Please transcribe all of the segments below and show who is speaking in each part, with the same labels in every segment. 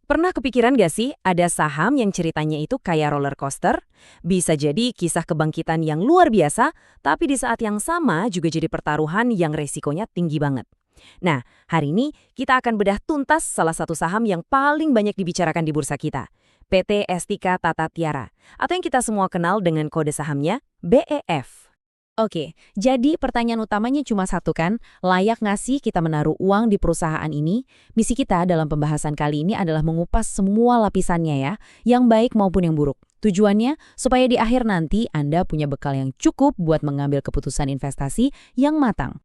Speaker 1: Pernah kepikiran gak sih ada saham yang ceritanya itu kayak roller coaster? Bisa jadi kisah kebangkitan yang luar biasa, tapi di saat yang sama juga jadi pertaruhan yang resikonya tinggi banget. Nah, hari ini kita akan bedah tuntas salah satu saham yang paling banyak dibicarakan di bursa kita, PT Estika Tata Tiara, atau yang kita semua kenal dengan kode sahamnya BEF.
Speaker 2: Oke, jadi pertanyaan utamanya cuma satu kan, layak nggak sih kita menaruh uang di perusahaan ini? Misi kita dalam pembahasan kali ini adalah mengupas semua lapisannya ya, yang baik maupun yang buruk. Tujuannya supaya di akhir nanti Anda punya bekal yang cukup buat mengambil keputusan investasi yang matang.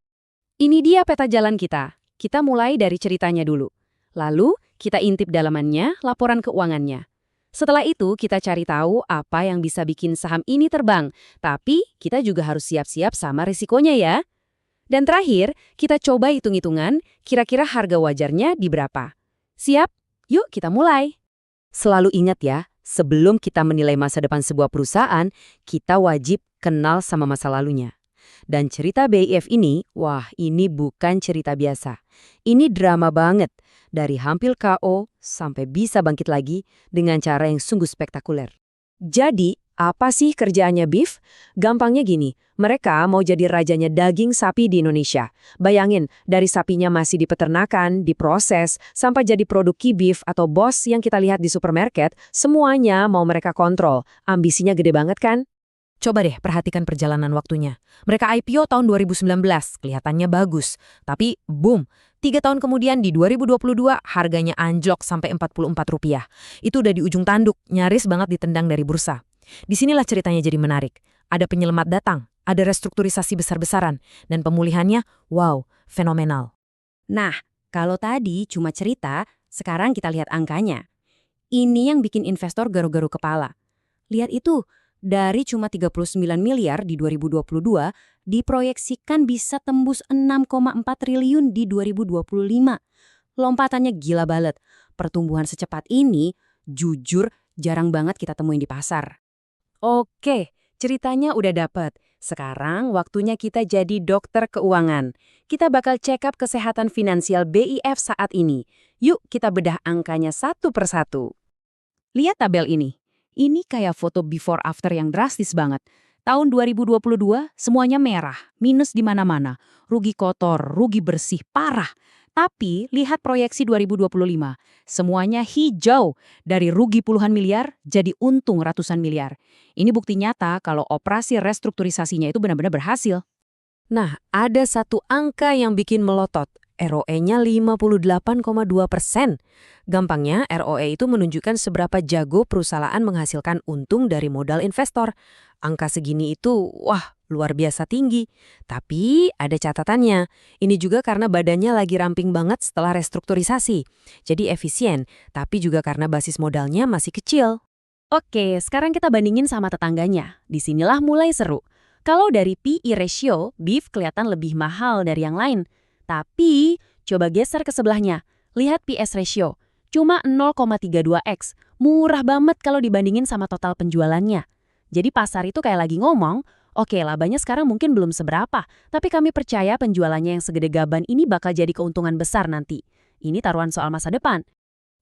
Speaker 1: Ini dia peta jalan kita. Kita mulai dari ceritanya dulu. Lalu, kita intip dalamannya, laporan keuangannya. Setelah itu, kita cari tahu apa yang bisa bikin saham ini terbang. Tapi, kita juga harus siap-siap sama risikonya ya. Dan terakhir, kita coba hitung-hitungan kira-kira harga wajarnya di berapa. Siap? Yuk kita mulai. Selalu ingat ya, sebelum kita menilai masa depan sebuah perusahaan, kita wajib kenal sama masa lalunya. Dan cerita BIF ini, wah ini bukan cerita biasa. Ini drama banget. Dari hampir KO sampai bisa bangkit lagi dengan cara yang sungguh spektakuler. Jadi, apa sih kerjaannya BIF? Gampangnya gini, mereka mau jadi rajanya daging sapi di Indonesia. Bayangin, dari sapinya masih di peternakan, diproses, sampai jadi produk key beef atau bos yang kita lihat di supermarket, semuanya mau mereka kontrol. Ambisinya gede banget kan?
Speaker 2: Coba deh perhatikan perjalanan waktunya. Mereka IPO tahun 2019, kelihatannya bagus. Tapi boom, 3 tahun kemudian di 2022 harganya anjlok sampai Rp44. Itu udah di ujung tanduk, nyaris banget ditendang dari bursa. Disinilah ceritanya jadi menarik. Ada penyelamat datang, ada restrukturisasi besar-besaran, dan pemulihannya, wow, fenomenal.
Speaker 1: Nah, kalau tadi cuma cerita, sekarang kita lihat angkanya. Ini yang bikin investor garu-garu kepala. Lihat itu, dari cuma 39 miliar di 2022, diproyeksikan bisa tembus 6,4 triliun di 2025. Lompatannya gila banget. Pertumbuhan secepat ini, jujur, jarang banget kita temuin di pasar. Oke, ceritanya udah dapet. Sekarang waktunya kita jadi dokter keuangan. Kita bakal check up kesehatan finansial BIF saat ini. Yuk kita bedah angkanya satu persatu. Lihat tabel ini. Ini kayak foto before after yang drastis banget. Tahun 2022 semuanya merah, minus di mana-mana. Rugi kotor, rugi bersih, parah. Tapi lihat proyeksi 2025. Semuanya hijau. Dari rugi puluhan miliar jadi untung ratusan miliar. Ini bukti nyata kalau operasi restrukturisasinya itu benar-benar berhasil. Nah, ada satu angka yang bikin melotot. ROE-nya 58,2%. Gampangnya, ROE itu menunjukkan seberapa jago perusahaan menghasilkan untung dari modal investor. Angka segini itu, wah, luar biasa tinggi. Tapi ada catatannya. Ini juga karena badannya lagi ramping banget setelah restrukturisasi. Jadi efisien, tapi juga karena basis modalnya masih kecil. Oke, sekarang kita bandingin sama tetangganya. Disinilah mulai seru. Kalau dari PE ratio, BIF kelihatan lebih mahal dari yang lain. Tapi, coba geser ke sebelahnya. Lihat PS ratio. Cuma 0,32x. Murah banget kalau dibandingin sama total penjualannya. Jadi pasar itu kayak lagi ngomong, oke, labanya sekarang mungkin belum seberapa, tapi kami percaya penjualannya yang segede gaban ini bakal jadi keuntungan besar nanti. Ini taruhan soal masa depan.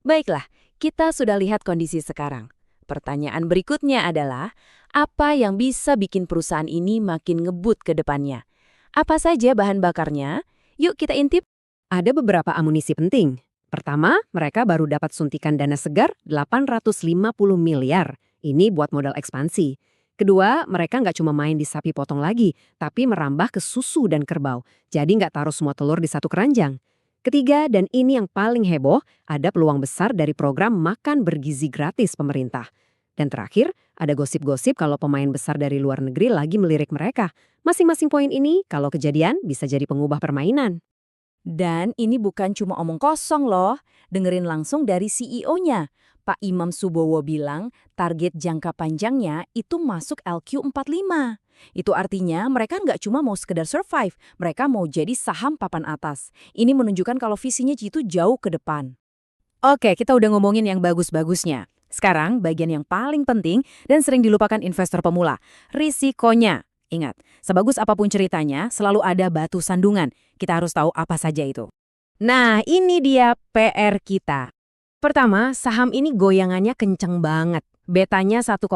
Speaker 1: Baiklah, kita sudah lihat kondisi sekarang. Pertanyaan berikutnya adalah, apa yang bisa bikin perusahaan ini makin ngebut ke depannya? Apa saja bahan bakarnya? Yuk kita intip. Ada beberapa amunisi penting. Pertama, mereka baru dapat suntikan dana segar 850 miliar. Ini buat modal ekspansi. Kedua, mereka nggak cuma main di sapi potong lagi, tapi merambah ke susu dan kerbau. Jadi nggak taruh semua telur di satu keranjang. Ketiga, dan ini yang paling heboh, ada peluang besar dari program makan bergizi gratis pemerintah. Dan terakhir, ada gosip-gosip kalau pemain besar dari luar negeri lagi melirik mereka. Masing-masing poin ini, kalau kejadian, bisa jadi pengubah permainan. Dan ini bukan cuma omong kosong loh. Dengerin langsung dari CEO-nya. Pak Imam Subowo bilang target jangka panjangnya itu masuk LQ45. Itu artinya mereka nggak cuma mau sekedar survive, mereka mau jadi saham papan atas. Ini menunjukkan kalau visinya itu jauh ke depan. Oke, kita udah ngomongin yang bagus-bagusnya. Sekarang bagian yang paling penting dan sering dilupakan investor pemula, risikonya. Ingat, sebagus apapun ceritanya, selalu ada batu sandungan. Kita harus tahu apa saja itu. Nah, ini dia PR kita.
Speaker 2: Pertama, saham ini goyangannya kenceng banget. Betanya 1,80,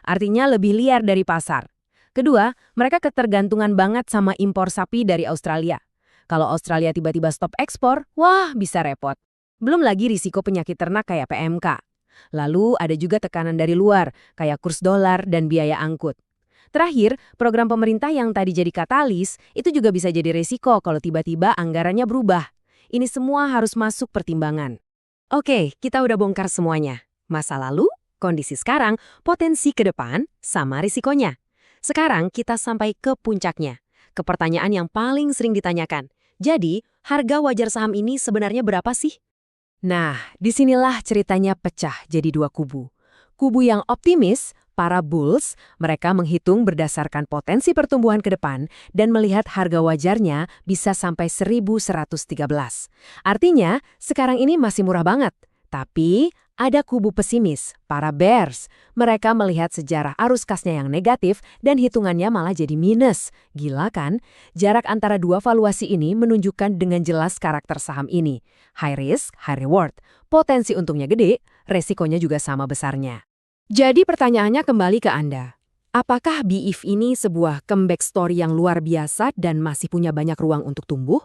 Speaker 2: artinya lebih liar dari pasar. Kedua, mereka ketergantungan banget sama impor sapi dari Australia. Kalau Australia tiba-tiba stop ekspor, wah bisa repot. Belum lagi risiko penyakit ternak kayak PMK. Lalu ada juga tekanan dari luar, kayak kurs dolar dan biaya angkut. Terakhir, program pemerintah yang tadi jadi katalis, itu juga bisa jadi risiko kalau tiba-tiba anggarannya berubah. Ini semua harus masuk pertimbangan. Oke, kita udah bongkar semuanya. Masa lalu, kondisi sekarang, potensi ke depan, sama risikonya. Sekarang kita sampai ke puncaknya, ke pertanyaan yang paling sering ditanyakan. Jadi, harga wajar saham ini sebenarnya berapa sih? Nah, disinilah ceritanya pecah jadi dua kubu. Kubu yang optimis, para bulls, mereka menghitung berdasarkan potensi pertumbuhan ke depan dan melihat harga wajarnya bisa sampai 1.113. Artinya, sekarang ini masih murah banget. Tapi, ada kubu pesimis, para bears. Mereka melihat sejarah arus kasnya yang negatif dan hitungannya malah jadi minus. Gila kan? Jarak antara dua valuasi ini menunjukkan dengan jelas karakter saham ini. High risk, high reward. Potensi untungnya gede, resikonya juga sama besarnya. Jadi pertanyaannya kembali ke Anda. Apakah BIF ini sebuah comeback story yang luar biasa dan masih punya banyak ruang untuk tumbuh?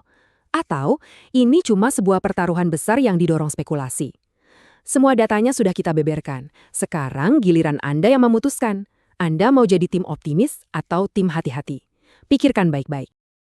Speaker 2: Atau ini cuma sebuah pertaruhan besar yang didorong spekulasi? Semua datanya sudah kita beberkan. Sekarang giliran Anda yang memutuskan. Anda mau jadi tim optimis atau tim hati-hati? Pikirkan baik-baik.